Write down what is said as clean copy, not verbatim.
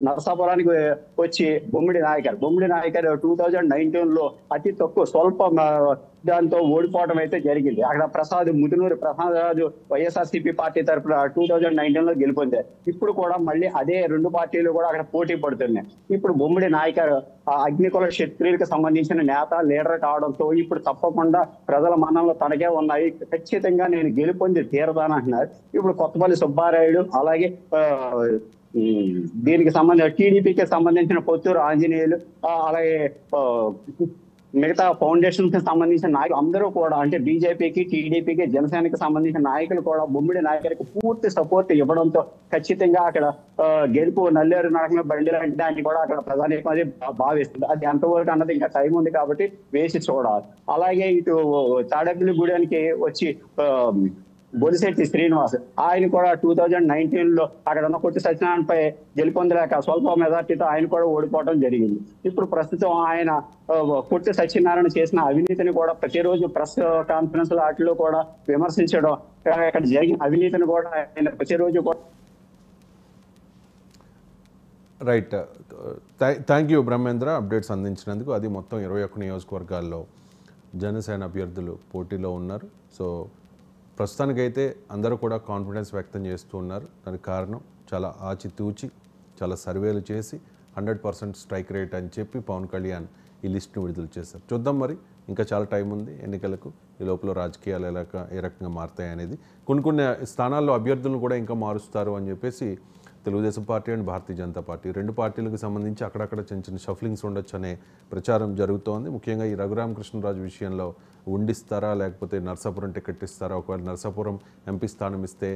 నరసాపురానికి వచ్చి బొమ్మిడి నాయకర్ 2019లో అతి తక్కువ స్వల్ప దాంతో ఓడిపోవడం అయితే జరిగింది. అక్కడ ముదునూరు ప్రసాద్ రాజు వైఎస్ఆర్సీపీ పార్టీ తరఫున 2019లో గెలుపొందారు. ఇప్పుడు కూడా మళ్ళీ అదే రెండు పార్టీలు కూడా అక్కడ పోటీ పడుతున్నాయి. ఇప్పుడు బొమ్మిడి నాయకర్ అగ్నికుల క్షత్రియులకు సంబంధించిన నేత లీడర్ కావడంతో ఇప్పుడు తప్పకుండా ప్రజల మన్ననలు తనకే ఉన్నాయి, ఖచ్చితంగా నేను గెలుపొంది తీరదానంటున్నారు. ఇప్పుడు కొత్తపల్లి సుబ్బారాయుడు అలాగే దీనికి సంబంధించిన టీడీపీకి సంబంధించిన పొత్తూరు ఆంజనేయులు అలాగే మిగతా ఫౌండేషన్ కి సంబంధించిన నాయకులు అందరూ కూడా అంటే బీజేపీకి టీడీపీకి జనసేనకి సంబంధించిన నాయకులు కూడా బొమ్మిడి నాయకుడికి పూర్తి సపోర్ట్ ఇవ్వడంతో ఖచ్చితంగా అక్కడ గెలుపు నల్లేరు నరకమే బండి లాంటి దాన్ని కూడా అక్కడ ప్రధానికం అది భావిస్తుంది. అది ఎంతవరకు అన్నది ఇంకా టైం ఉంది కాబట్టి వేసి చూడాలి. అలాగే ఇటు తాడేపల్లిగూడెనికి వచ్చి బొలిశెట్టి శ్రీనివాస్ ఆయన కూడా 2019లో అక్కడ ఉన్న కొట్టి సత్యనారాయణపై గెలుపొందలేక స్వల్ప మెజార్టీతో ఆయన కూడా ఓడిపోవడం జరిగింది. ఇప్పుడు ప్రస్తుతం ఆయన కొట్టి సత్యనారాయణ చేసిన అవినీతిని కూడా ప్రతిరోజు ప్రెస్ కాన్ఫరెన్స్ వాటిలో కూడా విమర్శించడం, అక్కడ జరిగిన అవినీతిని కూడా ఆయన ప్రతిరోజు కూడా. Right, thank you Brahmendra updates అందించినందుకు. అది మొత్తం 21 నియోజకవర్గాల్లో జనసేన అభ్యర్థులు పోటీలో ఉన్నారు. సో ప్రస్తుతానికైతే అందరూ కూడా కాన్ఫిడెన్స్ వ్యక్తం చేస్తూ ఉన్నారు. దానికి కారణం చాలా ఆచితూచి చాలా సర్వేలు చేసి 100% స్ట్రైక్ రేట్ అని చెప్పి పవన్ కళ్యాణ్ ఈ లిస్ట్ను విడుదల చేశారు. చూద్దాం, మరి ఇంకా చాలా టైం ఉంది ఎన్నికలకు. ఈ లోపల రాజకీయాలు ఏ రకంగా మారుతాయి అనేది, కొన్ని స్థానాల్లో అభ్యర్థులను కూడా ఇంకా మారుస్తారు అని చెప్పేసి Telugu Desam party and Bharatiya Janata party రెండు పార్టీలకు సంబంధించి అక్కడక్కడ చిన్న షఫ్లింగ్స్ ఉండొచ్చు అనే ప్రచారం జరుగుతోంది. ముఖ్యంగా ఈ రఘురామకృష్ణరాజు విషయంలో ఉండిస్తారా లేకపోతే నర్సాపురం టికెట్ ఇస్తారా, ఒకవేళ నర్సాపురం ఎంపీ స్థానం ఇస్తే